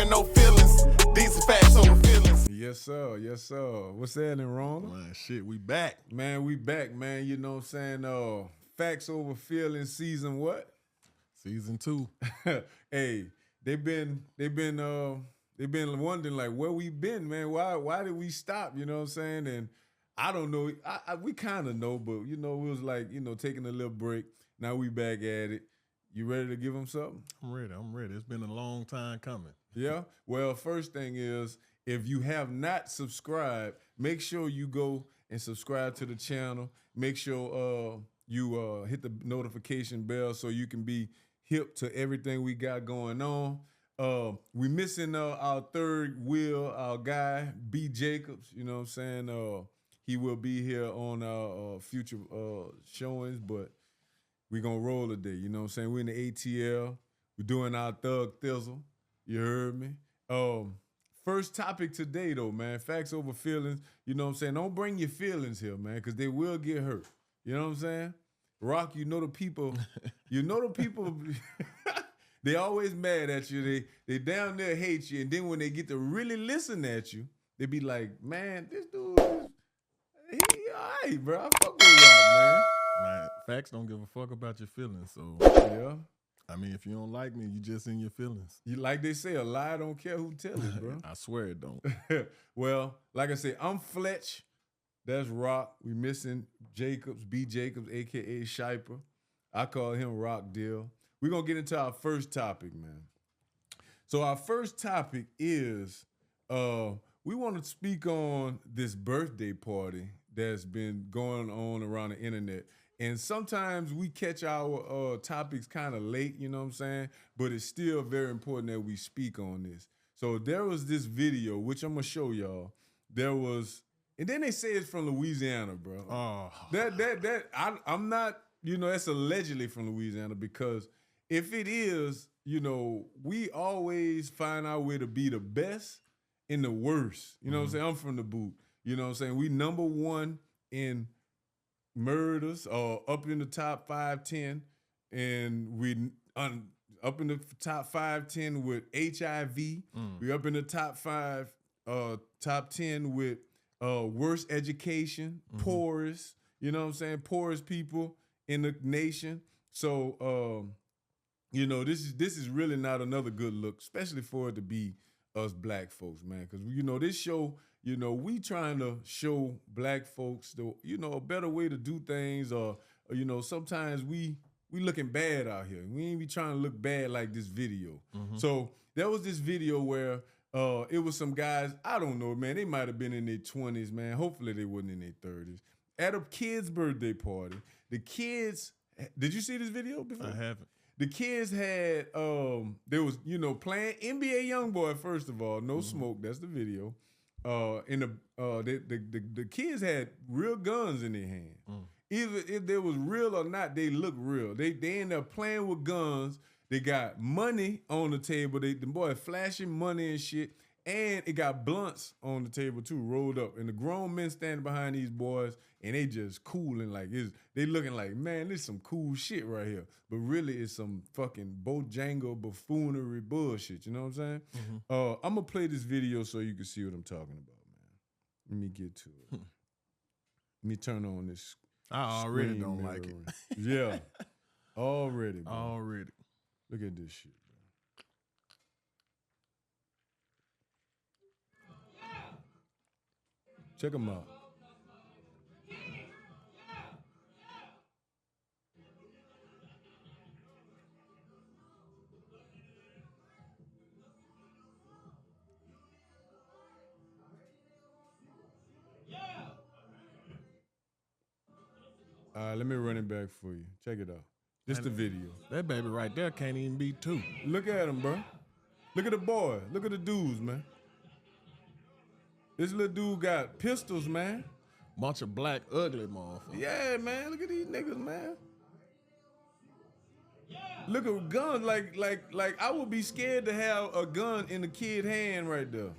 ain't no feelings. These are facts over feelings. Yes, sir. Yes, sir. What's happening, Ron? Man, shit, we back. Man, we back, man. You know what I'm saying? Facts over feelings season what? Season 2. Hey, they've been wondering like where we been, man. Why did we stop? You know what I'm saying? And I don't know. We kind of know, but you know, it was like, you know, taking a little break. Now we back at it. You ready to give them something? I'm ready. It's been a long time coming. Yeah? Well, first thing is, if you have not subscribed, make sure you go and subscribe to the channel. Make sure you hit the notification bell so you can be hip to everything we got going on. We missing our third wheel, our guy, B. Jacobs. You know what I'm saying? He will be here on our future showings, but we gonna roll today. You know what I'm saying? We're in the ATL. We're doing our thug thizzle. You heard me? First topic today, though, man. Facts over feelings. You know what I'm saying? Don't bring your feelings here, man, because they will get hurt. You know what I'm saying? Rock, you know the people. They always mad at you. They down there hate you, and then when they get to really listen at you, they be like, man, this dude, he all right, bro. I fuck with Rock, man. Man, facts don't give a fuck about your feelings. So Yeah. I mean, if you don't like me, you just in your feelings. You like they say, a lie don't care who tell it, bro. I swear it don't. Well, like I said, I'm Fletch. That's Rock. We missing Jacobs, B. Jacobs, a.k.a. Shiper. I call him Rock Deal. We're going to get into our first topic, man. So our first topic is we want to speak on this birthday party that's been going on around the internet. And sometimes we catch our topics kind of late, you know what I'm saying? But it's still very important that we speak on this. So there was this video, which I'm going to show y'all. And then they say it's from Louisiana, bro. Oh. I'm not, you know, that's allegedly from Louisiana, because if it is, you know, we always find our way to be the best and the worst. You know what I'm saying? I'm from the boot. You know what I'm saying? We number one in murders, up in the top 5-10, and we up in the top 5-10 with HIV. We up in the top 10 with worst education, poorest. You know what I'm saying? Poorest people in the nation. So, you know, this is really not another good look, especially for it to be us black folks, man. Because, you know, this show, you know, we trying to show black folks, you know, a better way to do things, or you know, sometimes we looking bad out here. We ain't be trying to look bad like this video. So there was this video where it was some guys, I don't know, man, they might have been in their 20s, man. Hopefully they wasn't in their 30s. At a kid's birthday party, the kids, did you see this video before? I haven't. The kids had, they was, you know, playing NBA Youngboy, first of all, No Smoke, that's the video. The kids had real guns in their hand. Either if they was real or not, they look real. They ended up playing with guns. They got money on the table. The boy flashing money and shit. And it got blunts on the table too, rolled up. And the grown men standing behind these boys, and they just cooling like they looking like, man, this is some cool shit right here. But really, it's some fucking Bojango buffoonery bullshit. You know what I'm saying? I'm gonna play this video so you can see what I'm talking about, man. Let me get to it. Let me turn on this. I already don't mirror. like it. Yeah, already, bro. Already. Look at this shit, bro. Check them out. All right, let me run it back for you. Check it out. Just the video. That baby right there can't even be 2. Look at him, bro. Look at the boy. Look at the dudes, man. This little dude got pistols, man. Bunch of black, ugly motherfuckers. Yeah, man. Look at these niggas, man. Look at guns. Like I would be scared to have a gun in a kid hand right there.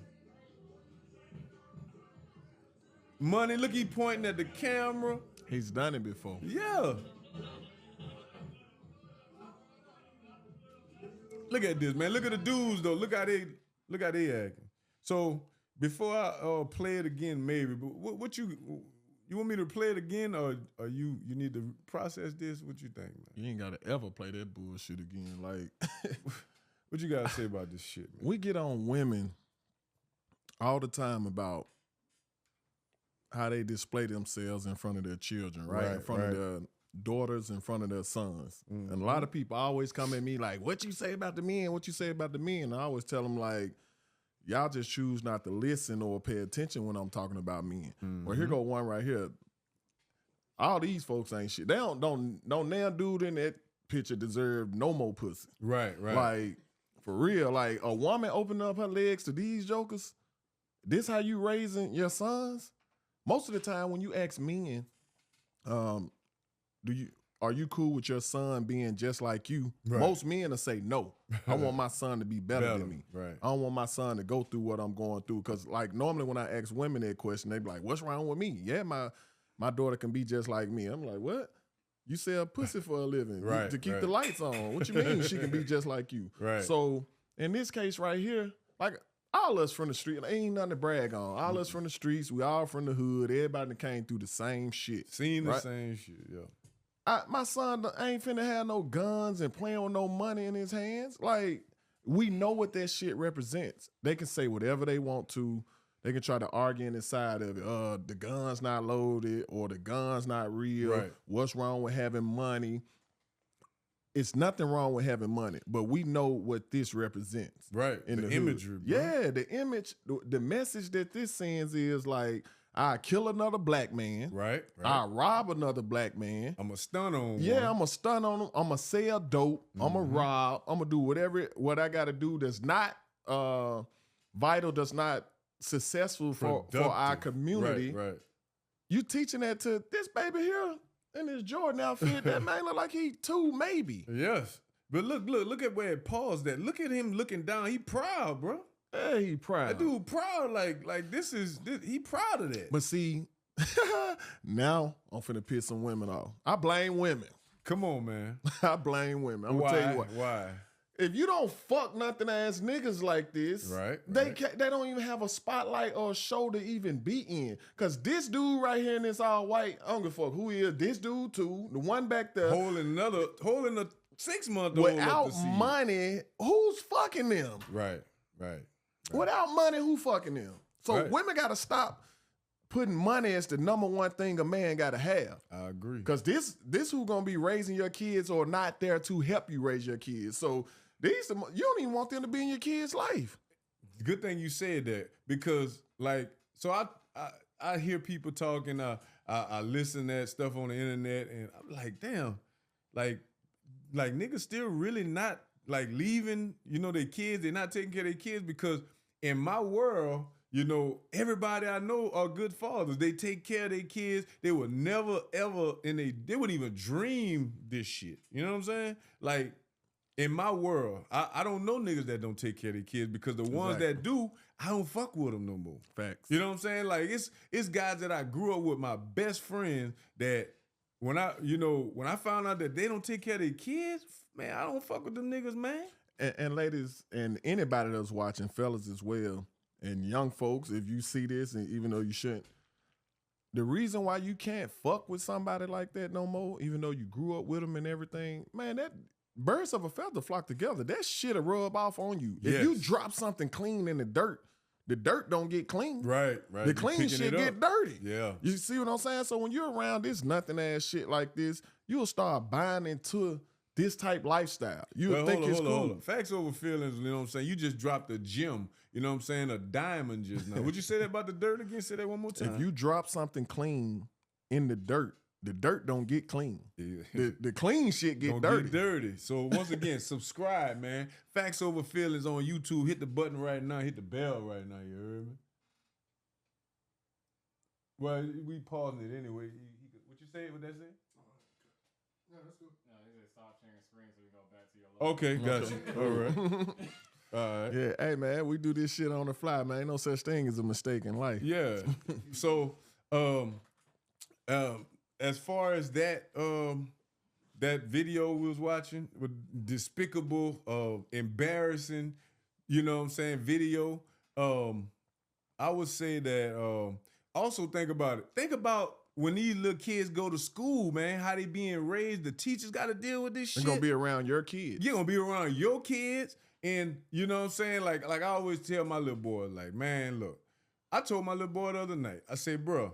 Money. Look, he pointing at the camera. He's done it before. Yeah. Look at this, man. Look at the dudes, though. Look how they Look how they acting. So before I play it again, maybe. But what you want me to play it again, or you need to process this? What you think, man? You ain't gotta ever play that bullshit again. Like, What you gotta say about this shit, man? we get on women all the time about how they display themselves in front of their children, right? In front of their daughters, in front of their sons. And a lot of people always come at me like, what you say about the men? What you say about the men? And I always tell them like, y'all just choose not to listen or pay attention when I'm talking about men. Well, here go one right here. All these folks ain't shit. They don't no damn dude in that picture deserve no more pussy. Right. Like, for real, like a woman opening up her legs to these jokers, this how you raising your sons? Most of the time when you ask men, are you cool with your son being just like you? Right. Most men will say no. I want my son to be better than me. Right. I don't want my son to go through what I'm going through. Cause like normally when I ask women that question, they be like, what's wrong with me? Yeah, my daughter can be just like me. I'm like, what? You sell pussy for a living to keep the lights on. What you mean she can be just like you? Right. So in this case right here, like all us from the street, ain't nothing to brag on. All us from the streets, we all from the hood. Everybody that came through the same shit. Seen the same shit, yeah. My son ain't finna have no guns and playing with no money in his hands. Like, we know what that shit represents. They can say whatever they want to. They can try to argue inside of it. The gun's not loaded or the gun's not real. Right. What's wrong with having money? It's nothing wrong with having money, but we know what this represents. Right. In the imagery, bro. Yeah, the image, the message that this sends is like, I kill another black man. Right. I rob another black man. I'm a stun on Yeah, one. I'm going to stun on him. I'm going to sell dope. I'm going to rob. I'm going to do what I got to do that's not vital, that's not successful for our community. Right. You teaching that to this baby here in his Jordan outfit. That man look like he 2 maybe. Yes. But look at where it paused at. Look at him looking down. He proud, bro. Yeah, he proud. That dude proud. Like this, he proud of that. But see, now I'm finna piss some women off. I blame women. Come on, man. I blame women. I'm gonna tell you what. Why? If you don't fuck nothing ass niggas like this, they don't even have a spotlight or a show to even be in. Cause this dude right here in this all white, I don't give a fuck who he is. This dude too, the one back there, holding a 6-month-old without money. Who's fucking them? Right. Without money, who fucking them? So women gotta stop putting money as the number one thing a man gotta have. I agree. Cause this who gonna be raising your kids or not there to help you raise your kids. So you don't even want them to be in your kid's life. Good thing you said that, because I hear people talking. I listen to that stuff on the internet, and I'm like, damn, like niggas still really not like leaving, their kids. They're not taking care of their kids, because in my world, everybody I know are good fathers. They take care of their kids. They would never ever, they wouldn't even dream this shit. You know what I'm saying? Like, in my world, I don't know niggas that don't take care of their kids, because the ones that do, I don't fuck with them no more. Facts. You know what I'm saying? Like, it's guys that I grew up with, my best friends, that when I found out that they don't take care of their kids, man, I don't fuck with them niggas, man. And ladies, and anybody that's watching, fellas as well, and young folks, if you see this, and even though you shouldn't, the reason why you can't fuck with somebody like that no more, even though you grew up with them and everything, man, that birds of a feather flock together. That shit'll rub off on you. Yes. If you drop something clean in the dirt don't get clean. Right. The clean shit get dirty. Yeah. You see what I'm saying? So when you're around this nothing ass shit like this, you'll start buying into this type lifestyle. You'll think it's cool. Hold on. Facts over feelings, you know what I'm saying? You just dropped a gem, you know what I'm saying? A diamond just now. Would you say that about the dirt again? Say that one more time. If you drop something clean in the dirt don't get clean. Yeah. The clean shit get Don't dirty. Get dirty. So once again, subscribe, man. Facts over feelings on YouTube. Hit the button right now. Hit the bell right now. You heard me? Well, we pausing it anyway. What you say? What that say? No, that's good. No, he said stop sharing screen so we go back to your logo. Okay, gotcha. All right. Yeah, hey man, we do this shit on the fly, man. Ain't no such thing as a mistake in life. Yeah. So, as far as that that video we was watching, with despicable, embarrassing, you know what I'm saying, video. I would say that also think about it. Think about when these little kids go to school, man, how they being raised. The teachers got to deal with this shit. They're going to be around your kids. You're going to be around your kids. And you know what I'm saying? Like I always tell my little boy, like, man, look, I told my little boy the other night, I said, bro,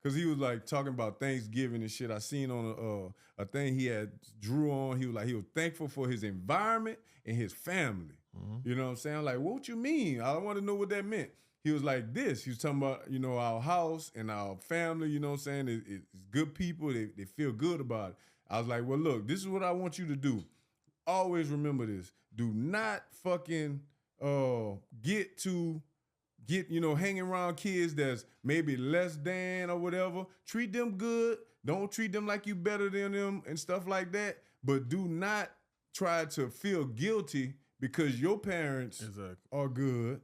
because he was like talking about Thanksgiving and shit. I seen on a thing he had drew on. He was thankful for his environment and his family. Mm-hmm. You know what I'm saying? I'm like, what you mean? I want to know what that meant. He was like this. He was talking about, you know, our house and our family, you know what I'm saying? It's good people. They feel good about it. I was like, well, look, this is what I want you to do. Always remember this. Do not fucking get, you know, hanging around kids that's maybe less than or whatever. Treat them good. Don't treat them like you better than them and stuff like that. But do not try to feel guilty because your parents are good.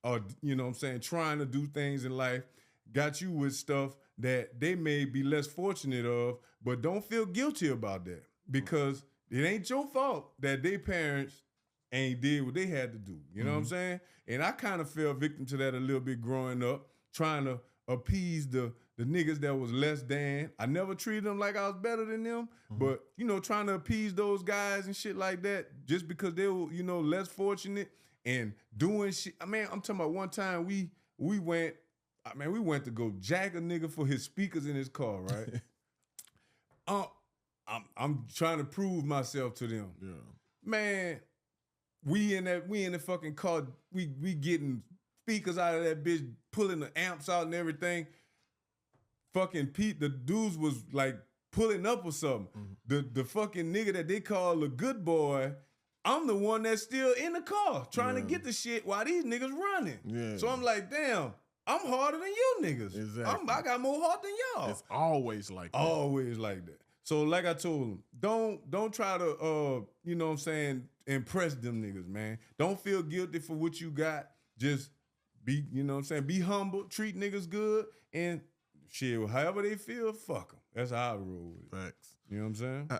Or, you know what I'm saying, trying to do things in life, got you with stuff that they may be less fortunate of, but don't feel guilty about that because it ain't your fault that their parents ain't did what they had to do. You know what I'm saying? And I kind of fell victim to that a little bit growing up, trying to appease the niggas that was less than. I never treated them like I was better than them, but, you know, trying to appease those guys and shit like that just because they were, you know, less fortunate. And doing shit. I mean, I'm talking about one time we went to go jack a nigga for his speakers in his car, right? I'm trying to prove myself to them. Yeah. Man, we in the fucking car, we getting speakers out of that bitch, pulling the amps out and everything. Fucking Pete, the dudes was like pulling up or something. The fucking nigga that they call a good boy, I'm the one that's still in the car trying to get the shit while these niggas running. Yeah. So I'm like, damn, I'm harder than you niggas. Exactly. I got more heart than y'all. It's always like that. Always like that. So like I told him, don't try to, you know what I'm saying, impress them niggas, man. Don't feel guilty for what you got. Just be, you know what I'm saying, be humble, treat niggas good, and shit, however they feel, fuck them. That's how I roll with it. Facts. You know what I'm saying?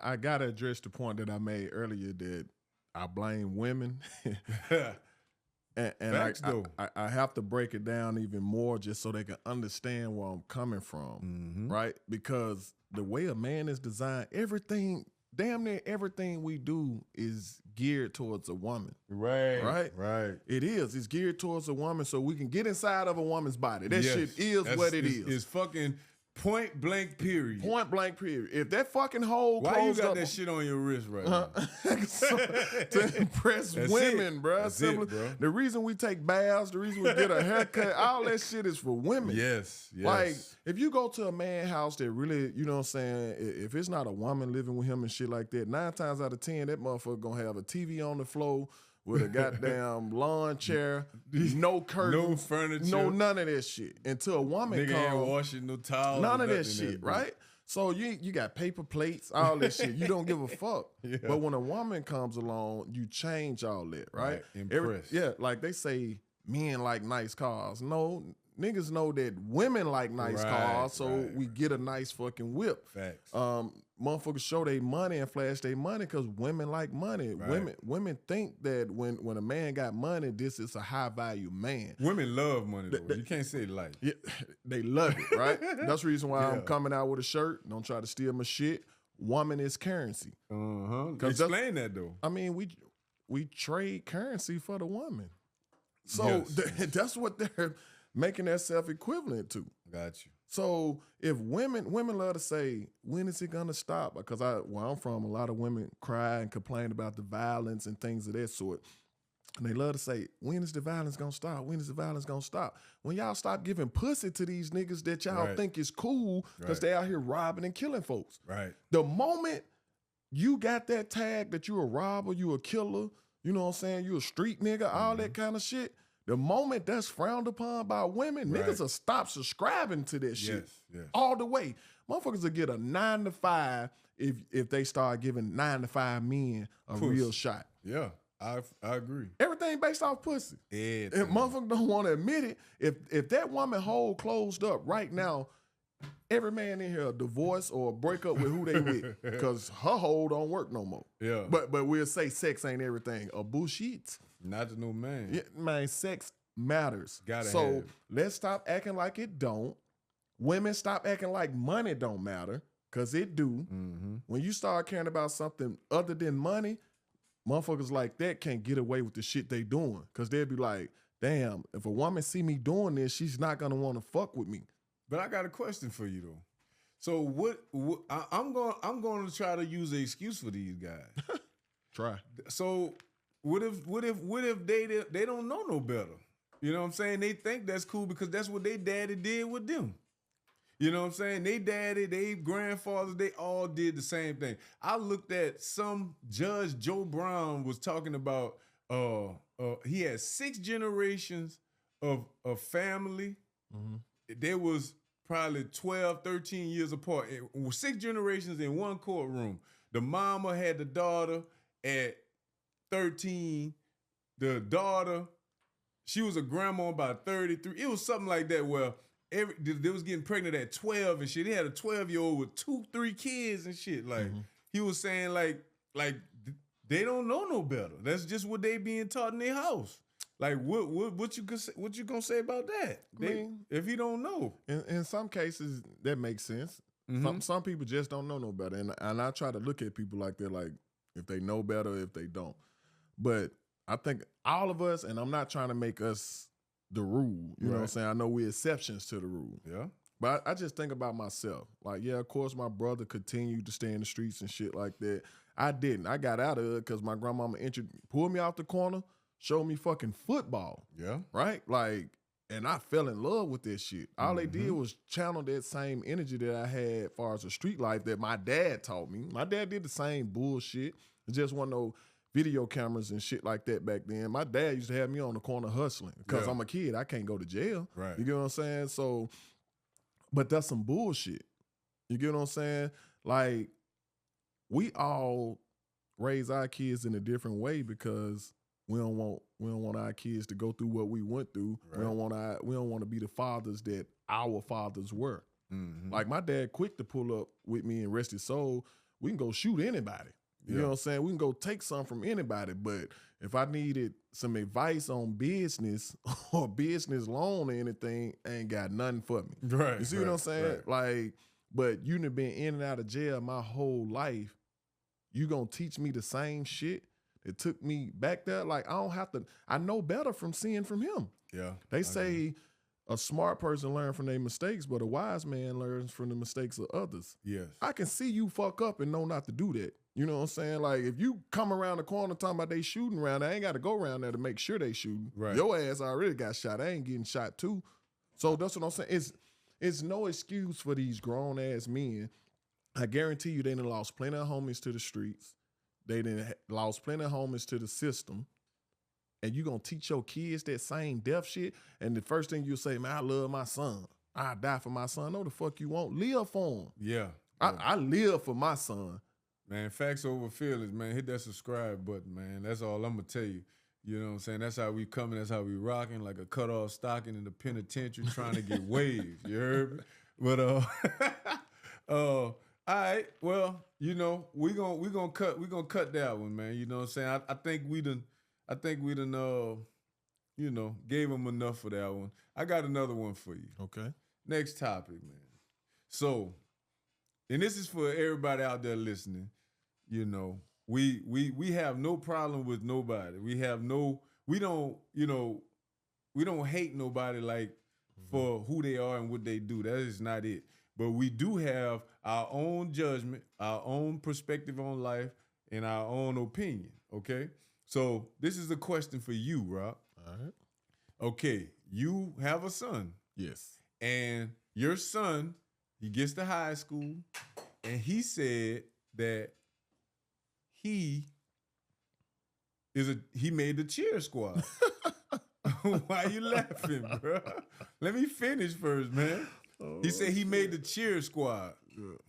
I got to address the point that I made earlier that I blame women. and Facts, I have to break it down even more just so they can understand where I'm coming from, right? Because the way a man is designed, damn near everything we do is geared towards a woman. Right? It is. It's geared towards a woman so we can get inside of a woman's body. That shit is what it is. It's fucking point blank period. Point blank period. If that fucking hole why closed you got up, that shit on your wrist right now? to impress women, bro. That's it, bro. The reason we take baths, the reason we get a haircut, all that shit is for women. Yes. Like, if you go to a man house that really, you know what I'm saying, if it's not a woman living with him and shit like that, 9 times out of 10, that motherfucker gonna have a TV on the floor with a goddamn lawn chair, no curtain, no furniture, no none of that shit. Until a woman nigga comes, ain't washing no towels, none of that shit, right? So you got paper plates, all that shit. You don't give a fuck. Yeah. But when a woman comes along, you change all that, right? Impress. Like they say, men like nice cars. No, niggas know that women like nice cars, so we get a nice fucking whip. Facts. Motherfuckers show they money and flash their money because women like money. Women think that when a man got money, this is a high value man. Women love money though. You can't say it like. Yeah, they love it, right? That's the reason why I'm coming out with a shirt. Don't try to steal my shit. Woman is currency. Explain that though. I mean, we trade currency for the woman. So that's what they're making that self-equivalent to. Got you. So if women love to say, when is it gonna stop? Because where I'm from, a lot of women cry and complain about the violence and things of that sort. And they love to say, when is the violence gonna stop? When is the violence gonna stop? When y'all stop giving pussy to these niggas that y'all think is cool because they out here robbing and killing folks. Right. The moment you got that tag that you a robber, you a killer, you know what I'm saying, you a street nigga, all that kind of shit, the moment that's frowned upon by women, niggas will stop subscribing to that shit all the way. Motherfuckers will get a 9 to 5 if they start giving 9 to 5 men a real shot. Yeah, I agree. Everything based off pussy. If motherfuckers don't want to admit it, if that woman hole closed up right now, every man in here divorce or break up with who they with because her hole don't work no more. Yeah. But we'll say sex ain't everything. A bullshit. Not to no man. Yeah, man, sex matters. Gotta so have. let's stop acting like it don't. Women, stop acting like money don't matter, because it do. Mm-hmm. When you start caring about something other than money, motherfuckers like that can't get away with the shit they doing. Because they'll be like, damn, if a woman see me doing this, she's not going to want to fuck with me. But I got a question for you though. So what I'm going to try to use an excuse for these guys. Try. So what if they don't know no better? You know what I'm saying? They think that's cool because that's what they daddy did with them. You know what I'm saying? They daddy, they grandfathers, they all did the same thing. I looked at some Judge Joe Brown was talking about he had 6 generations of family. Mm-hmm. There was probably 12, 13 years apart. 6 generations in one courtroom. The mama had the daughter at 13. The daughter, she was a grandma about 33. It was something like that where they was getting pregnant at 12 and shit. They had a 12-year-old with 2-3 kids and shit. Like, he was saying like they don't know no better. That's just what they being taught in their house. Like, what you gonna say about that? If you don't know. In some cases, that makes sense. Mm-hmm. Some people just don't know no better. And I try to look at people like that, like if they know better, if they don't. But I think all of us, and I'm not trying to make us the rule. You know what I'm saying? I know we're exceptions to the rule. Yeah. But I just think about myself. Like, yeah, of course, my brother continued to stay in the streets and shit like that. I didn't. I got out of it because my grandmama pulled me out the corner, showed me fucking football. Yeah. Right? Like, and I fell in love with this shit. All they did was channel that same energy that I had as far as the street life that my dad taught me. My dad did the same bullshit. It just wasn't no video cameras and shit like that back then. My dad used to have me on the corner hustling because I'm a kid. I can't go to jail. Right. You get what I'm saying? So, but that's some bullshit. You get what I'm saying? Like, we all raise our kids in a different way because we don't want our kids to go through what we went through. Right. We don't want to be the fathers that our fathers were. Mm-hmm. Like, my dad quick to pull up with me and rest his soul. We can go shoot anybody. You know what I'm saying? We can go take some from anybody. But if I needed some advice on business or business loan or anything, ain't got nothing for me. Right. You see what I'm saying? Right. Like, but you done been in and out of jail my whole life. You gonna teach me the same shit that took me back there? Like, I know better from seeing from him. Yeah. They say a smart person learns from their mistakes, but a wise man learns from the mistakes of others. Yes. I can see you fuck up and know not to do that. You know what I'm saying? Like, if you come around the corner talking about they shooting around, I ain't got to go around there to make sure they shooting. Right. Your ass already got shot. I ain't getting shot too. So that's what I'm saying. It's no excuse for these grown-ass men. I guarantee you they done lost plenty of homies to the streets. They done lost plenty of homies to the system. And you going to teach your kids that same death shit? And the first thing you'll say, man, I love my son. I die for my son. No, the fuck you won't. Live for him. Yeah. I live for my son. Man, facts over feelings, man. Hit that subscribe button, man. That's all I'm going to tell you. You know what I'm saying? That's how we coming. That's how we rocking, like a cut-off stocking in the penitentiary trying to get waves. You heard me? But, all right. Well, you know, we gonna cut that one, man. You know what I'm saying? I think we done, you know, gave them enough for that one. I got another one for you. Okay. Next topic, man. So, and this is for everybody out there listening. You know, we have no problem with nobody. We don't hate nobody like for who they are and what they do. That is not it. But we do have our own judgment, our own perspective on life, and our own opinion, okay? So this is a question for you, Rob. All right. Okay, you have a son. Yes. And your son, he gets to high school, and he said that he made the cheer squad. Why you laughing, bro? Let me finish first, man. He said he made the cheer squad.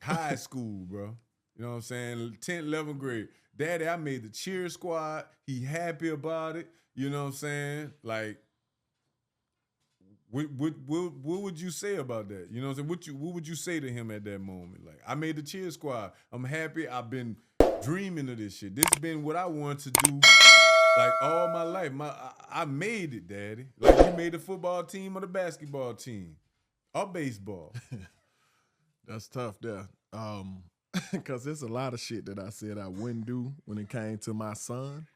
High school, bro. You know what I'm saying? 10th, 11th grade. Daddy, I made the cheer squad. He happy about it. You know what I'm saying? Like, what would you say about that? You know what I'm saying? What would you say to him at that moment? Like, I made the cheer squad. I'm happy. I've been dreaming of this shit. This has been what I wanted to do Like all my life, I made it, Daddy. Like you made the football team or the basketball team or baseball. That's tough there. Because there's a lot of shit that I said I wouldn't do when it came to my son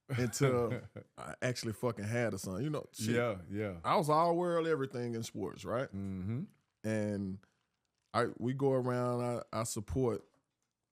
until I actually fucking had a son. You know, shit. Yeah. I was all world everything in sports, right? Mm-hmm. And we go around, I support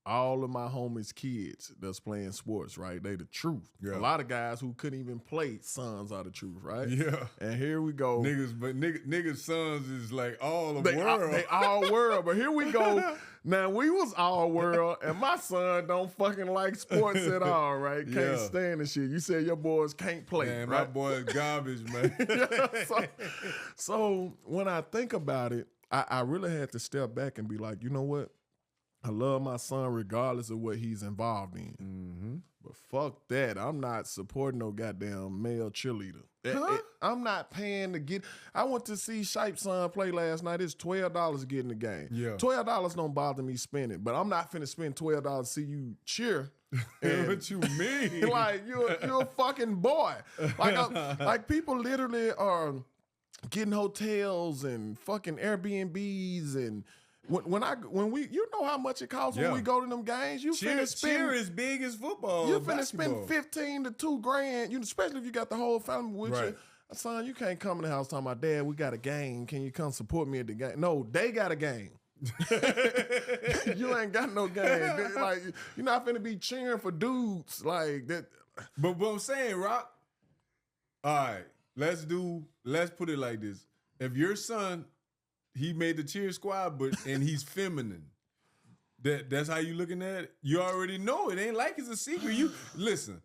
all of my homies' kids that's playing sports, right? They the truth. Yeah. A lot of guys who couldn't even play sons are the truth, right? Yeah. And here we go. Niggas sons is like all the They world. all world, but here we go. Now we was all world, and my son don't fucking like sports at all, right? Can't stand the shit. You said your boys can't play, Man, right? my boy's garbage, man. So when I think about it, I really had to step back and be like, you know what? I love my son regardless of what he's involved in. Mm-hmm. But fuck that. I'm not supporting no goddamn male cheerleader. I'm not paying to get. I went to see Shipe's son play last night. It's $12 to get in the game. Yeah. $12 don't bother me spending, but I'm not finna spend $12 to see you cheer. And What you mean? like you're a fucking boy. Like people literally are getting hotels and fucking Airbnbs and. When we you know how much it costs when we go to them games. You finna spend cheer is big as football. you finna basketball. spend $15 to $2,000. You especially if you got the whole family with Right. you. Son, you can't come in the house talking about, Dad, we got a game. Can you come support me at the game? No, they got a game. You ain't got no game. Like you're not finna be cheering for dudes like that. But what I'm saying, Rock. All right, let's put it like this. If your son, he made the cheer squad, and he's feminine. That's how you looking at it. You already know it. Ain't like it's a secret. You listen,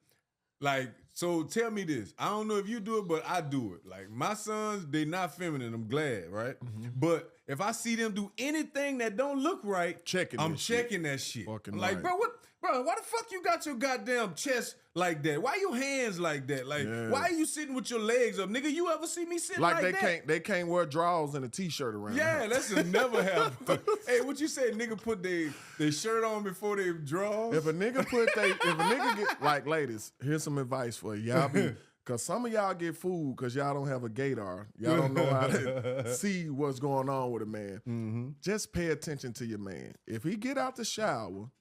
like so. Tell me this. I don't know if you do it, but I do it. Like my sons, they not feminine. I'm glad, right? Mm-hmm. But if I see them do anything that don't look right, I'm checking that shit. Fucking like, right. bro, why the fuck you got your goddamn chest like that? Why your hands like that? Like, why are you sitting with your legs up, nigga? You ever see me sitting like that? They can't wear drawers and a t-shirt around. Yeah, that's never happen. Hey, what you say? Nigga put their shirt on before they draws? If a nigga get like, ladies, here's some advice for you. Y'all be. Because some of y'all get fooled because y'all don't have a gaydar. Y'all don't know how to see what's going on with a man. Mm-hmm. Just pay attention to your man. If he get out the shower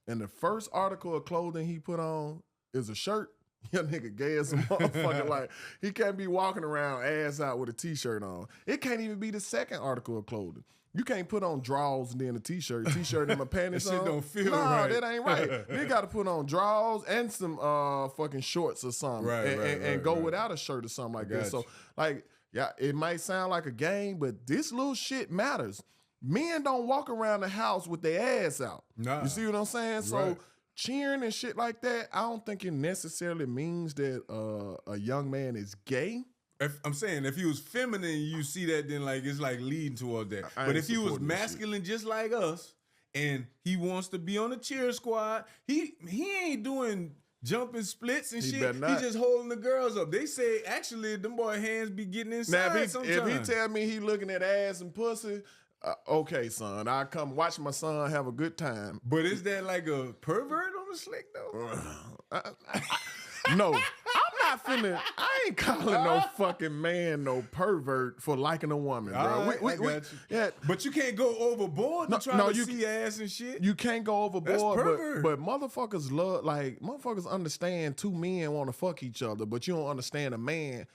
and the first article of clothing he put on is a shirt, your nigga gay as a motherfucker. Like, he can't be walking around ass out with a t-shirt on. It can't even be the second article of clothing. You can't put on drawers and then a t-shirt and my panties on. That shit don't feel right. right. That ain't right. You got to put on drawers and some fucking shorts or something. And go without a shirt or something like that. So, like, yeah, it might sound like a game, but this little shit matters. Men don't walk around the house with their ass out. Nah. You see what I'm saying? So cheering and shit like that, I don't think it necessarily means that a young man is gay. I'm saying if he was feminine, you see that, then like it's like leading towards that. But if he was masculine, just like us, and he wants to be on the cheer squad, he ain't doing jumping splits and shit. He just holding the girls up. They say actually them boy hands be getting inside. Now if he tell me he looking at ass and pussy, okay, son, I come watch my son have a good time. But is that like a pervert on the slick though? No, I'm not finna. I ain't calling no fucking man no pervert for liking a woman, bro. Right, I got you. Yeah, but you can't go overboard to try to see ass and shit. You can't go overboard. That's pervert. But motherfuckers motherfuckers understand two men want to fuck each other, but you don't understand a man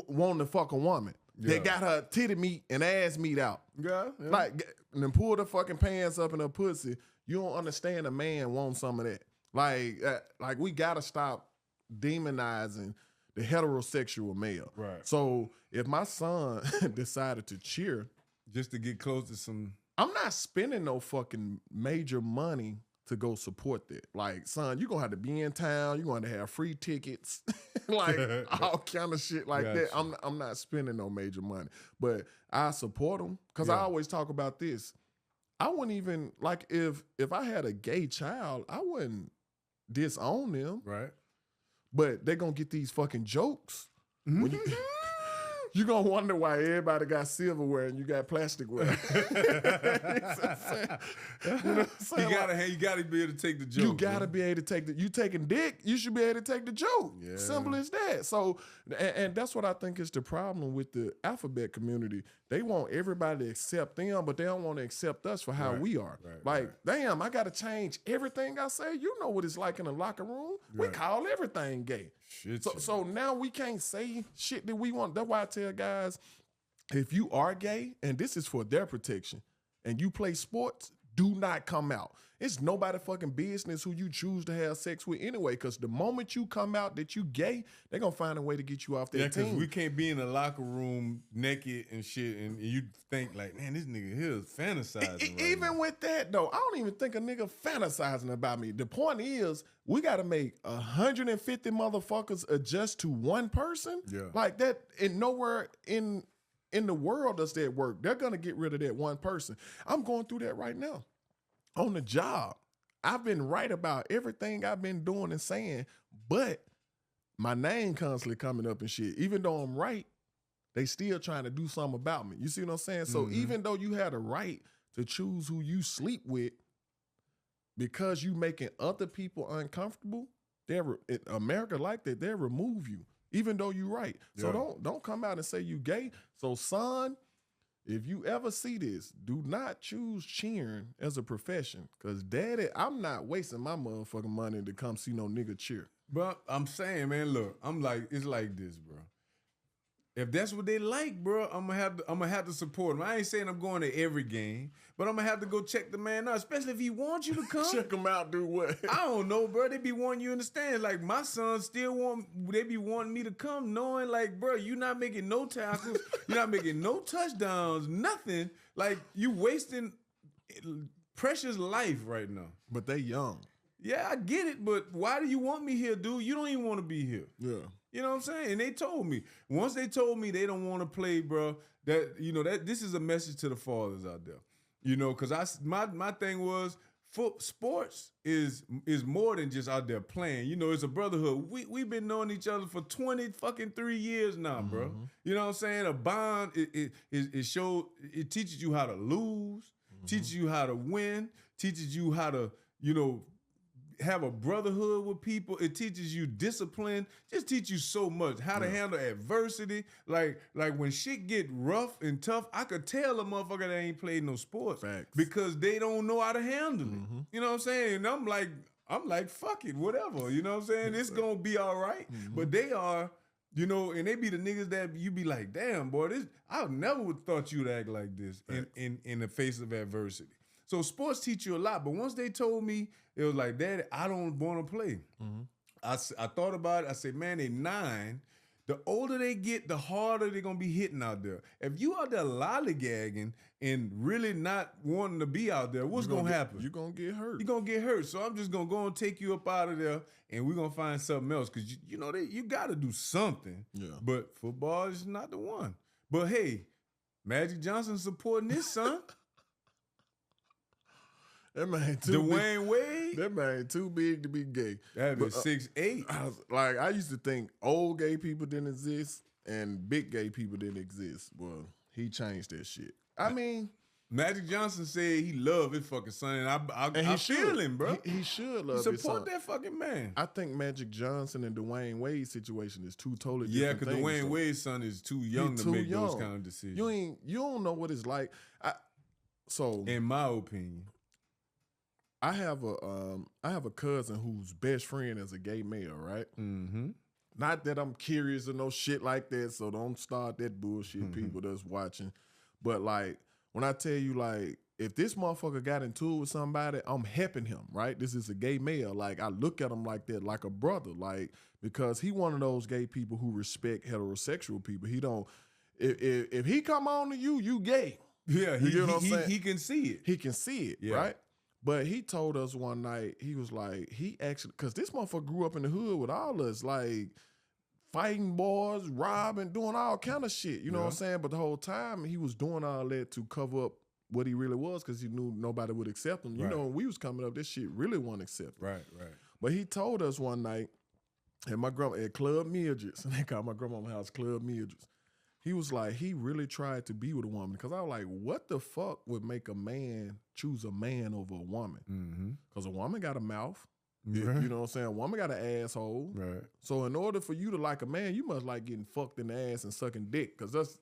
wanting to fuck a woman. They got her titty meat and ass meat out. Yeah. Like, and then pull the fucking pants up in her pussy. You don't understand a man wants some of that. Like we gotta stop demonizing the heterosexual male. Right. So if my son decided to cheer, just to get close to some, I'm not spending no fucking major money to go support that. Like, son, you're gonna have to be in town, you're gonna have free tickets, like all kind of shit like that. I'm not spending no major money. But I support them because I always talk about this. I wouldn't even, like, if I had a gay child, I wouldn't disown them. Right. But they're gonna get these fucking jokes. When You gonna wonder why everybody got silverware and you got plasticware. You know what I'm saying? You gotta be able to take the joke. You gotta be able to take you taking dick, you should be able to take the joke. Yeah. Simple as that. So, and that's what I think is the problem with the alphabet community. They want everybody to accept them, but they don't want to accept us for how we are. Damn, I gotta change everything I say. You know what it's like in a locker room. We call everything gay. Shit, so now we can't say shit that we want. That's why I tell guys, if you are gay, and this is for their protection, and you play sports, do not come out. It's nobody fucking business who you choose to have sex with anyway, because the moment you come out that you gay, they're going to find a way to get you off their team. Yeah, because we can't be in the locker room naked and shit, and you think like, man, this nigga here is fantasizing Even with that, though, I don't even think a nigga fantasizing about me. The point is, we got to make 150 motherfuckers adjust to one person. Yeah. Like that, and nowhere in the world does that work. They're going to get rid of that one person. I'm going through that right now. On the job, I've been right about everything I've been doing and saying, but my name constantly coming up and shit. Even though I'm right, they still trying to do something about me. You see what I'm saying? So even though you had a right to choose who you sleep with, because you making other people uncomfortable, America like that, they'll remove you, even though you right. Yeah. So don't come out and say you gay. So son, if you ever see this, do not choose cheering as a profession. Because daddy, I'm not wasting my motherfucking money to come see no nigga cheer. But I'm saying, man, look, I'm like, it's like this, bro. If that's what they like, bro, I'm gonna have to support him. I ain't saying I'm going to every game, but I'm gonna have to go check the man out, especially if he wants you to come. Check him out, do what? I don't know, bro. They be wanting you in the stands. Like, my son they be wanting me to come, knowing, like, bro, you not making no tackles, you're not making no touchdowns, nothing. Like, you wasting precious life right now. But they young. Yeah, I get it, but why do you want me here, dude? You don't even want to be here. Yeah. You know what I'm saying? And they told me. Once they told me they don't want to play, bro, that, you know, that this is a message to the fathers out there. You know, because my thing was, sports is more than just out there playing. You know, it's a brotherhood. We've been knowing each other for 23 years now, bro. You know what I'm saying? A bond, it teaches you how to lose, teaches you how to win, teaches you how to, you know, have a brotherhood with people. It teaches you discipline, just teach you so much, how to handle adversity. Like when shit get rough and tough, I could tell a motherfucker that ain't played no sports. Facts. Because they don't know how to handle it. You know what I'm saying? And I'm like, fuck it, whatever. You know what I'm saying? It's gonna be all right. But they are, you know, and they be the niggas that you be like, damn, boy, I never would thought you'd act like this in the face of adversity. So sports teach you a lot, but once they told me, it was like, Daddy, I don't want to play. I thought about it. I said, man, they 9. The older they get, the harder they're going to be hitting out there. If you out there lollygagging and really not wanting to be out there, what's going to happen? You're going to get hurt. You're going to get hurt. So I'm just going to go and take you up out of there, and we're going to find something else. Because, you know, you got to do something. Yeah. But football is not the one. But, hey, Magic Johnson supporting his son. That man too Dwayne big. Wade? That man too big to be gay. That was 6'8". I used to think old gay people didn't exist and big gay people didn't exist. Well, he changed that shit. I mean, Magic Johnson said he loved his fucking son, and I feel him, bro. He should love his son. Support that fucking man. I think Magic Johnson and Dwayne Wade's situation is two totally different things. Yeah, because Dwayne Wade's son is too young to make those kind of decisions. You don't know what it's like. So in my opinion, I have a cousin whose best friend is a gay male, right? Not that I'm curious or no shit like that, so don't start that bullshit, people that's watching. But like, when I tell you, like, if this motherfucker got into it with somebody, I'm helping him, right? This is a gay male. Like, I look at him like that, like a brother, like, because he one of those gay people who respect heterosexual people. He don't, if he come on to you, you gay. Yeah, he can see it. He can see it, right? But he told us one night, he was like, he actually, because this motherfucker grew up in the hood with all us, like, fighting boys, robbing, doing all kind of shit. You know what I'm saying? But the whole time, he was doing all that to cover up what he really was because he knew nobody would accept him. You know, when we was coming up, this shit really wasn't accepted. Right. But he told us one night, at my grandma, at Club Mildred's, and they called my grandma's house Club Mildred's, he was like, he really tried to be with a woman. Because I was like, what the fuck would make a man choose a man over a woman? Because a woman got a mouth. You know what I'm saying? A woman got an asshole. Right. So in order for you to like a man, you must like getting fucked in the ass and sucking dick. Because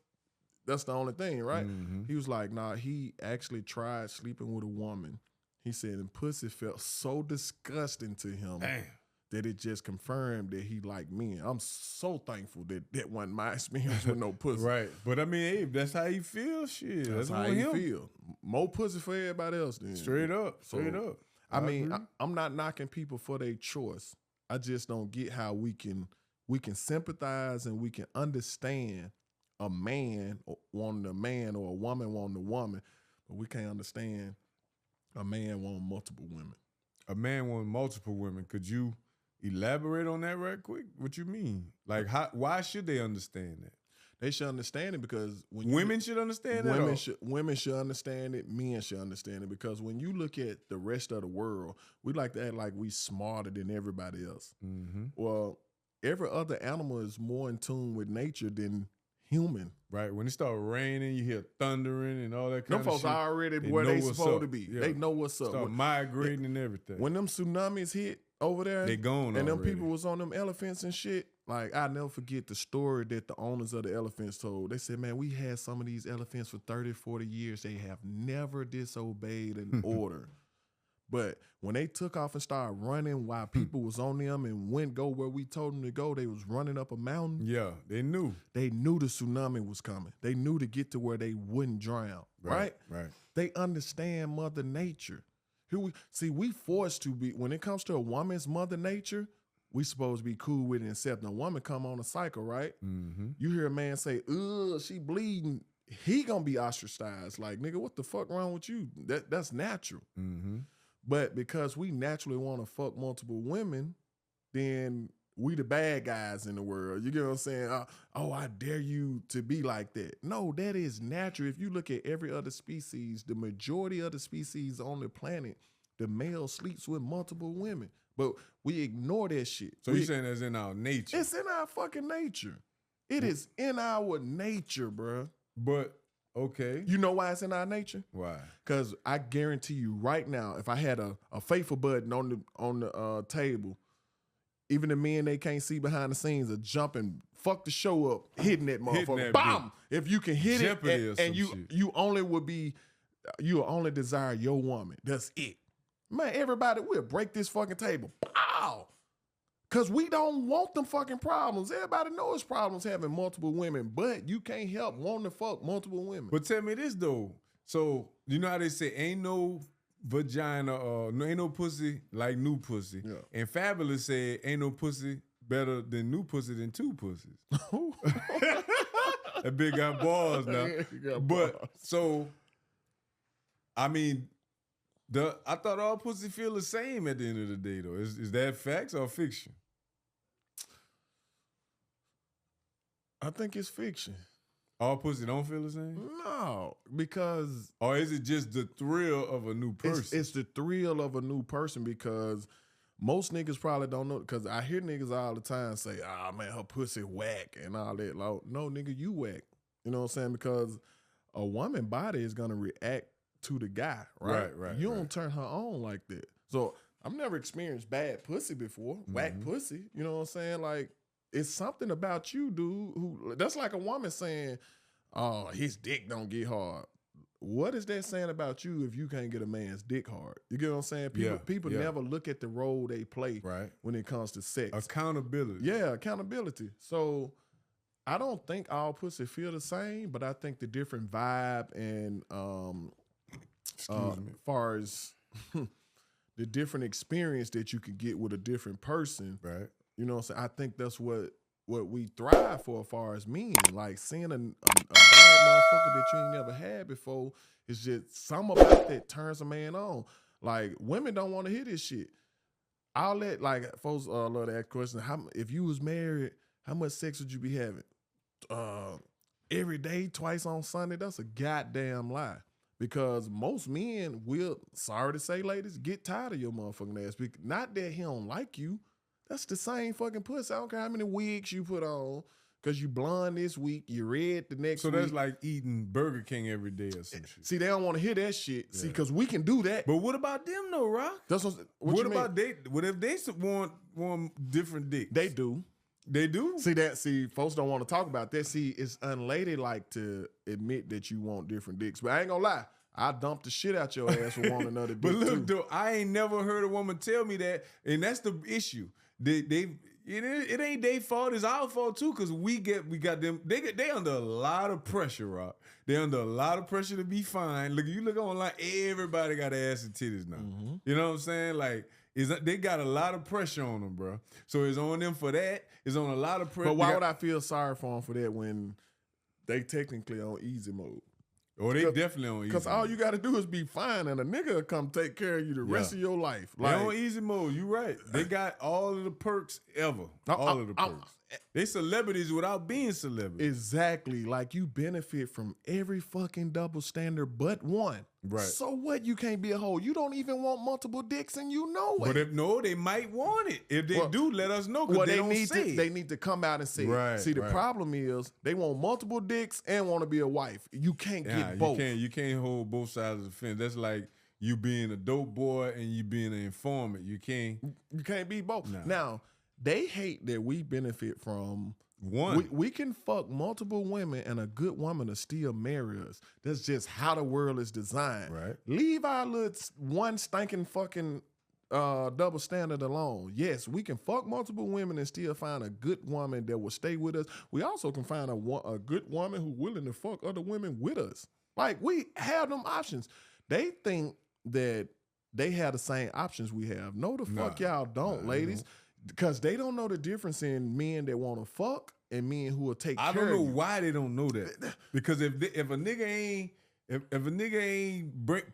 that's the only thing, right? He was like, nah, he actually tried sleeping with a woman. He said, and pussy felt so disgusting to him. Damn. That it just confirmed that he liked men. I'm so thankful that wasn't my experience with no pussy. Right. But I mean, hey, that's how you feel. Shit. That's how he feel. More pussy for everybody else then. Straight up. Straight up. I mean, I'm not knocking people for their choice. I just don't get how we can sympathize and we can understand a man wanting a man or a woman wanting a woman, but we can't understand a man wanting multiple women. A man wanting multiple women. Could you elaborate on that right quick? What you mean? Like, why should they understand that? They should understand it because when women should understand that. Women should understand it. Men should understand it because when you look at the rest of the world, we like to act like we smarter than everybody else. Well, every other animal is more in tune with nature than human. Right. When it start raining, you hear thundering and all that kind of shit. Them folks already where they supposed to be. Yeah. They know what's up. Start migrating and everything. When them tsunamis hit over there, they gone and already. Them people was on them elephants and shit. Like, I never forget the story that the owners of the elephants told. They said, man, we had some of these elephants for 30, 40 years. They have never disobeyed an order. But when they took off and started running while people was on them and went go where we told them to go, they was running up a mountain. Yeah, they knew. They knew the tsunami was coming. They knew to get to where they wouldn't drown, right? Right. They understand Mother Nature. We forced to be, when it comes to a woman's Mother Nature, we supposed to be cool with it and accept. A woman come on a cycle, right? You hear a man say, ugh, she bleeding. He gonna be ostracized. Like, nigga, what the fuck wrong with you? That's natural. But because we naturally want to fuck multiple women, then we the bad guys in the world. You get what I'm saying? Oh, I dare you to be like that. No, that is natural. If you look at every other species, the majority of the species on the planet, the male sleeps with multiple women. But we ignore that shit. So you're saying that's in our nature? It's in our fucking nature. It is in our nature, bro. But okay. You know why it's in our nature? Why? Because I guarantee you right now, if I had a faithful button on the table, even the men they can't see behind the scenes are jumping, fuck the show up, hitting that motherfucker. Bam! If you can hit Jeopardy it and you only desire your woman. That's it. Man, everybody, we'll break this fucking table. Pow! Because we don't want them fucking problems. Everybody knows problems having multiple women, but you can't help wanting to fuck multiple women. But tell me this, though. So, you know how they say ain't no vagina or ain't no pussy like new pussy. Yeah. And Fabulous said ain't no pussy better than new pussy than two pussies. That big got balls now. But, so, I mean, I thought all pussy feel the same at the end of the day, though. Is that facts or fiction? I think it's fiction. All pussy don't feel the same? No, because... Or is it just the thrill of a new person? It's the thrill of a new person because most niggas probably don't know. Because I hear niggas all the time say, man, her pussy whack and all that. Like, no, nigga, you whack. You know what I'm saying? Because a woman body is going to react to the guy, right? You don't turn her on like that. So I've never experienced bad pussy before, whack pussy. You know what I'm saying? Like, it's something about you, dude, that's like a woman saying, oh, his dick don't get hard. What is that saying about you if you can't get a man's dick hard? You get what I'm saying? People never look at the role they play when it comes to sex. Accountability. Yeah, accountability. So I don't think all pussy feel the same, but I think the different vibe and far as the different experience that you could get with a different person, right? You know what I'm saying? I think that's what we thrive for as far as men. Like seeing a bad motherfucker that you ain't never had before is just something about that turns a man on. Like women don't want to hear this shit. I'll let like folks love to ask questions. If you was married, how much sex would you be having? Every day, twice on Sunday? That's a goddamn lie. Because most men will, sorry to say, ladies, get tired of your motherfucking ass. Not that he don't like you. That's the same fucking pussy. I don't care how many wigs you put on. because you blonde this week, you red the next So week. that's like eating Burger King every day or some shit. See, they don't want to hear that shit. See, because we can do that. But what about them though, Rock? That's what you about mean? what if they want different dicks? They do. They do? See, folks don't want to talk about that. See, it's unladylike to admit that you want different dicks. But I ain't gonna lie. I dumped the shit out your ass for wanting another dick. But look, too. though, I ain't never heard a woman tell me that, and that's the issue. It ain't their fault, it's our fault too, because we got them. They under a lot of pressure, Rock. They under a lot of pressure to be fine. Look, you look online, everybody got ass and titties now. Mm-hmm. You know what I'm saying? Like, they got a lot of pressure on them, bro. So it's on them for that. It's on a lot of pressure. But why would I feel sorry for them for that when they technically on easy mode? Oh, they definitely on easy. Because all you got to do is be fine, and a nigga will come take care of you the rest of your life. They on easy mode. You right. They got all of the perks ever. All of the perks. They celebrities without being celebrities. Exactly. Like, you benefit from every fucking double standard but one. Right. So what? You can't be a hoe. You don't even want multiple dicks, and you know it. But if no, they might want it. If they do, let us know. Because they need to come out and say right, it. See, the problem is they want multiple dicks and want to be a wife. You can't get both. You can't hold both sides of the fence. That's like you being a dope boy and you being an informant. You can't be both. Nah. Now, they hate that we benefit from one. We can fuck multiple women and a good woman will still marry us. That's just how the world is designed. Right. Leave our little one stinking fucking double standard alone. Yes, we can fuck multiple women and still find a good woman that will stay with us. We also can find a good woman who's willing to fuck other women with us. Like, we have them options. They think that they have the same options we have. No, the fuck y'all don't, ladies. Because they don't know the difference in men that want to fuck and men who will take care of you. I don't know why they don't know that. Because if a nigga ain't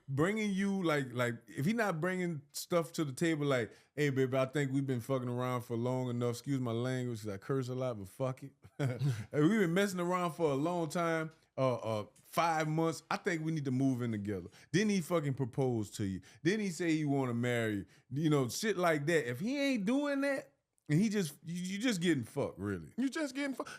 bringing you like if he not bringing stuff to the table like, hey baby, I think we've been fucking around for long enough. Excuse my language, because I curse a lot, but fuck it. We've been messing around for a long time. 5 months. I think we need to move in together. Then he fucking propose to you. Then he say he want to marry you. You know, shit like that. If he ain't doing that, and you just getting fucked, really. You just getting fucked.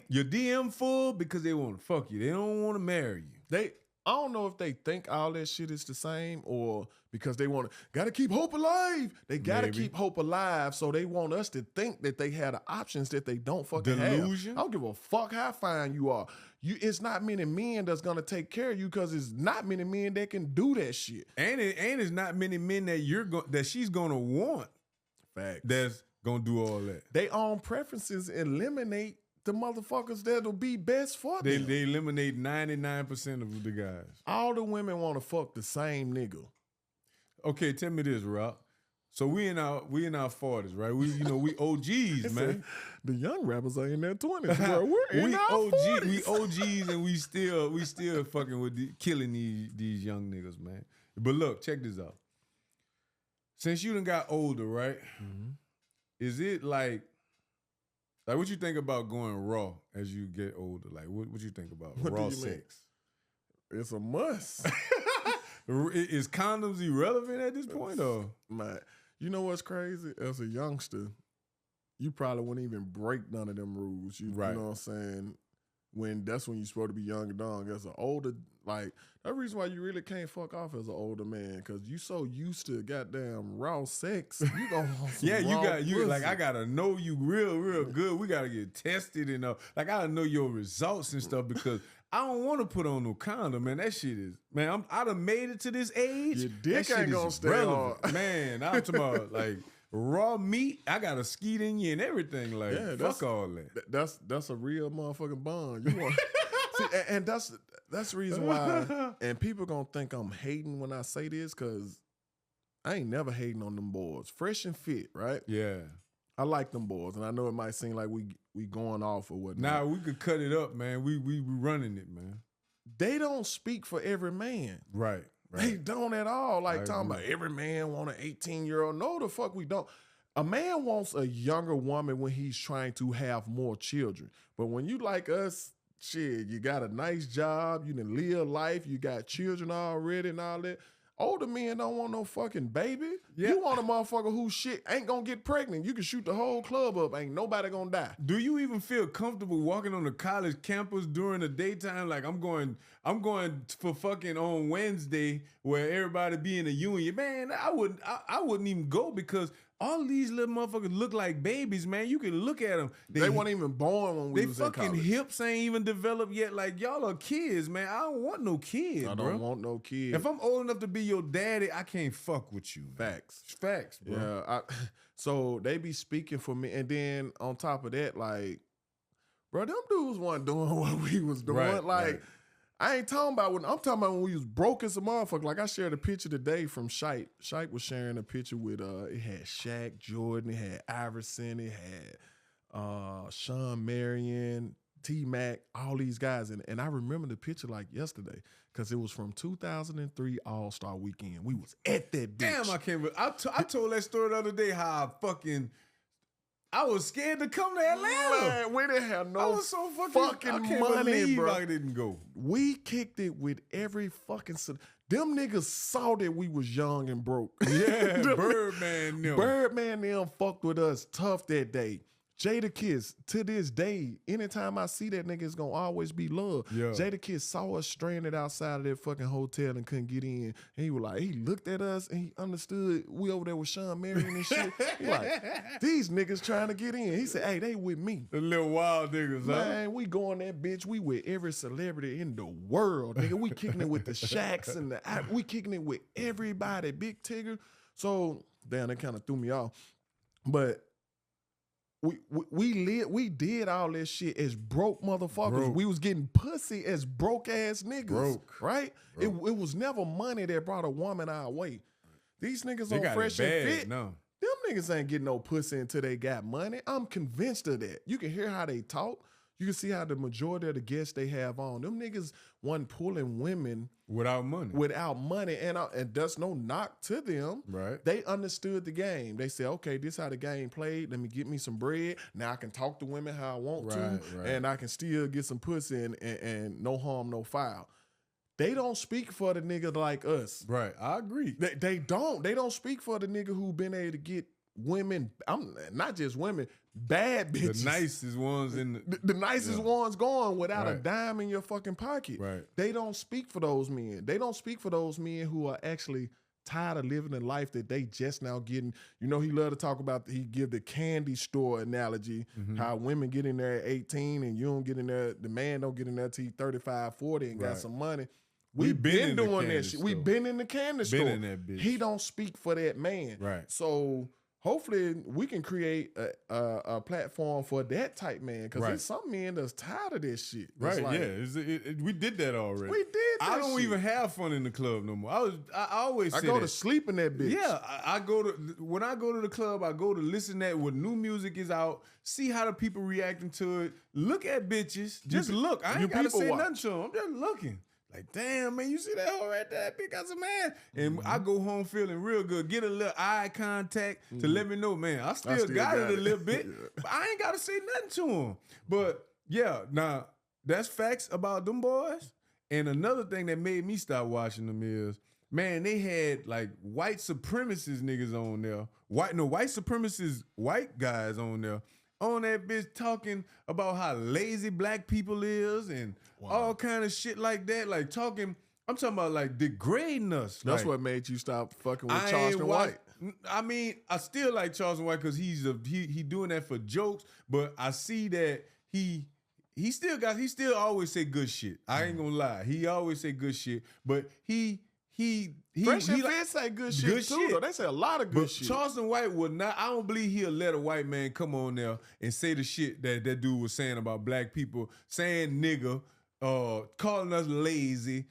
Your DM full because they want to fuck you. They don't want to marry you. I don't know if they think all that shit is the same or because they gotta keep hope alive. They gotta keep hope alive, so they want us to think that they had the options that they don't fucking Delusion? have. I don't give a fuck how fine you are. It's not many men that's gonna take care of you because it's not many men that can do that shit. And it's not many men that she's gonna want. Facts. That's gonna do all that. They own preferences eliminate the motherfuckers that'll be best for them. They eliminate 99% of the guys. All the women want to fuck the same nigga. Okay, tell me this, Rock. So we in our 40s, right? We OGs, man. The young rappers are in their 20s, bro. We're in our 40s. We OGs and we still fucking with killing these young niggas, man. But look, check this out. Since you done got older, right? Mm-hmm. Is it like what you think about going raw as you get older? Like what you think about raw sex? It's a must. Is condoms irrelevant at this point, or? Man, you know what's crazy? As a youngster, you probably wouldn't even break none of them rules. You know what I'm saying? That's when you're supposed to be young and dumb. As an older, like, that reason why you really can't fuck off as an older man, because you so used to goddamn raw sex. You gonna want some you like, I gotta know you real good. We gotta get tested and like, I gotta know your results and stuff, because I don't want to put on no condom, man. That shit is, man, I done made it to this age. Your dick ain't gonna stay hard. Man, I'm talking about like raw meat. I got a skeet in you and everything. Like, fuck all that. That's a real motherfucking bond. You want see, and that's the reason why. And people gonna think I'm hating when I say this, because I ain't never hating on them boys. Fresh and fit, right? Yeah. I like them boys, and I know it might seem like we going off or whatnot. Nah, we could cut it up, man. We running it, man. They don't speak for every man. Right. They don't at all. Like, talking about every man want an 18-year-old. No, the fuck we don't. A man wants a younger woman when he's trying to have more children. But when you like us, shit, you got a nice job, you done live life, you got children already and all that. Older men don't want no fucking baby. Yeah. You want a motherfucker who shit ain't gonna get pregnant. You can shoot the whole club up. Ain't nobody gonna die. Do you even feel comfortable walking on the college campus during the daytime? Like I'm going for fucking on Wednesday where everybody be in a union. Man, I wouldn't even go because all these little motherfuckers look like babies, man. You can look at them. They weren't even born when we was in fucking college. hips ain't even developed yet. Like y'all are kids, man. I don't want no kids, I bro. don't want no kids. If I'm old enough to be your daddy, I can't fuck with you. Facts. Facts, bro. Yeah. So they be speaking for me. And then on top of that, like, bro, them dudes weren't doing what we was doing. Right, like, right. I ain't talking about I'm talking about when we was broke as a motherfucker. Like I shared a picture today from Shite. Shite was sharing a picture with it had Shaq, Jordan, it had Iverson, it had Sean Marion, T-Mac, all these guys. And I remember the picture like yesterday because it was from 2003 All-Star Weekend. We was at that bitch. Damn, I can't believe. I told that story the other day how I was scared to come to Atlanta. Man, we didn't have I no was so fucking I can't money, believe bro. I didn't go. We kicked it with every fucking... Them niggas saw that we was young and broke. Yeah, Birdman them. Birdman them fucked with us tough that day. Jada Kiss, to this day, anytime I see that nigga, it's gonna always be love. Yeah. Jada Kiss saw us stranded outside of that fucking hotel and couldn't get in. And he was like, he looked at us and he understood we over there with Sean Marion and shit. He like, these niggas trying to get in. He said, hey, they with me. The little wild niggas, huh? Man, we going that bitch. We with every celebrity in the world, nigga. We kicking it with the Shaqs and we kicking it with everybody. Big Tigger. So, damn, that kind of threw me off. But we did all that shit as broke motherfuckers. Broke. We was getting pussy as broke ass niggas. Broke. Right? It was never money that brought a woman our way. These niggas They on got Fresh it bad, and Fit. no. Them niggas ain't getting no pussy until they got money. I'm convinced of that. You can hear how they talk. You can see how the majority of the guests they have on. Them niggas wasn't pulling women Without money. And that's no knock to them. Right. They understood the game. They said, okay, this how the game played. Let me get me some bread. Now I can talk to women how I want to. Right. And I can still get some pussy and no harm, no foul. They don't speak for the nigga like us. Right. I agree. They don't. They don't speak for the nigga who been able to get women. I'm not just women, bad bitches. The nicest ones in The nicest ones going without a Right. dime in your fucking pocket. Right. They don't speak for those men. They don't speak for those men who are actually tired of living the life that they just now getting. You know, he love to talk about, he give the candy store analogy, how women get in there at 18 and you don't get in there, the man don't get in there till he 35, 40 and got Right. some money. We We been been in the doing candy that shit. We store. been in the candy store. in that bitch. He don't speak for that man. Right. So hopefully we can create a platform for that type man. Because Right. there's some men that's tired of this shit. That's Right, like, yeah. We did that already. We did that I don't shit. even have fun in the club no more. I always I say go that. to sleep in that bitch. Yeah, I go to when I go to the club, I go to listen to what new music is out, see how the people reacting to it. Look at bitches, just look. I you ain't gotta people say watch. nothing to them. I'm just looking. Like, damn, man, you see that hoe right there? That bitch got some ass. And I go home feeling real good. Get a little eye contact to let me know, man, I still got it a little bit. But I ain't got to say nothing to them. But, yeah, now, that's facts about them boys. And another thing that made me stop watching them is, man, they had, like, white supremacist niggas on there. White supremacist white guys on there. On that bitch talking about how lazy black people is and all kind of shit like that. Like talking, I'm talking about like degrading us. That's like, what made you stop fucking with I ain't Charleston White. I mean, I still like Charleston White because he doing that for jokes, but I see that he still always say good shit. I ain't gonna lie. He always say good shit, but he Fresh and like- Fit say good shit good too, shit. though. They say a lot of good But shit. Charleston White would not. I don't believe he'll let a white man come on there and say the shit that dude was saying about black people, saying nigga, calling us lazy,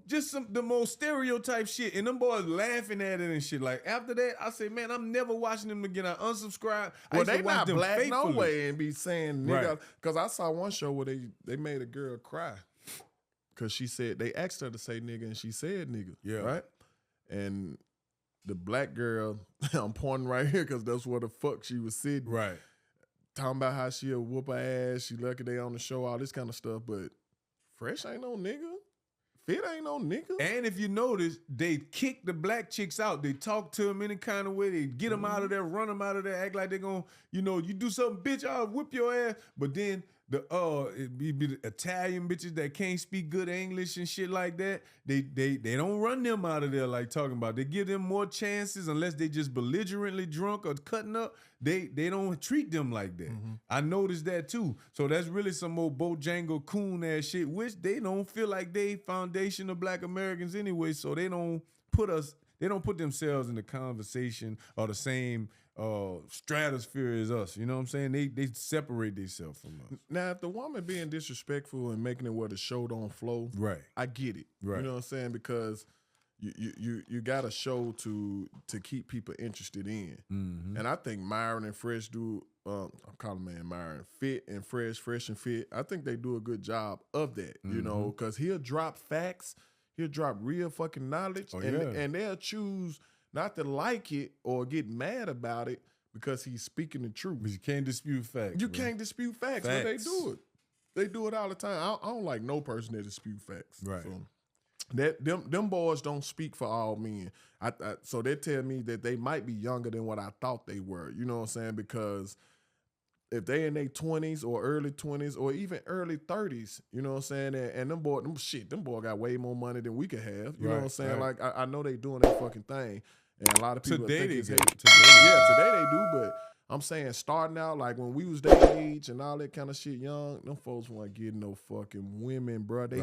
just the most stereotype shit. And them boys laughing at it and shit. Like after that, I say, man, I'm never watching them again. I unsubscribe. I Well, used to they watch not them black faithfully. no way and be saying nigga. Right. Because I saw one show where they made a girl cry. Because she said, they asked her to say nigga and she said nigga. Yeah. Right? And the black girl, I'm pointing right here because that's where the fuck she was sitting. Right. Talking about how she'll whoop her ass. She lucky they on the show, all this kind of stuff. But Fresh ain't no nigga. Fit ain't no nigga. And if you notice, they kick the black chicks out. They talk to them any kind of way. They get them out of there, run them out of there, act like they're going to, you know, you do something, bitch, I'll whip your ass. But then it be the Italian bitches that can't speak good English and shit like that. They don't run them out of there like talking about. They give them more chances unless they just belligerently drunk or cutting up. They don't treat them like that. I noticed that too. So that's really some old Bojangle coon ass shit, which they don't feel like they foundation of Black Americans anyway. So they don't put themselves in the conversation or the same stratosphere as us. You know what I'm saying? They separate themselves from us. Now, if the woman being disrespectful and making it where the show don't flow, Right. I get it. Right. You know what I'm saying? Because you got a show to keep people interested in. And I think Myron and Fresh do, I'm calling man Myron, Fit and Fresh and Fit, I think they do a good job of that, you know, because he'll drop facts, he'll drop real fucking knowledge, and they'll choose not to like it or get mad about it because he's speaking the truth. But you can't dispute facts. You can't dispute facts, but they do it. They do it all the time. I don't like no person that dispute facts. Right. So them boys don't speak for all men. So they tell me that they might be younger than what I thought they were. You know what I'm saying? Because if they in their 20s or early 20s or even early 30s, you know what I'm saying? And them boy got way more money than we could have. You know what I'm saying? Right. Like I know they doing that fucking thing. And a lot of people Today think it's they hate. do. Today they do, but I'm saying starting out, like when we was their age and all that kind of shit young, them folks weren't getting no fucking women, bro. They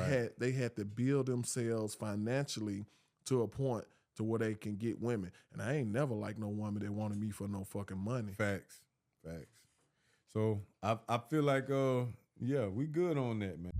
had to build themselves financially to a point to where they can get women. And I ain't never liked no woman that wanted me for no fucking money. Facts. So I feel like we good on that, man.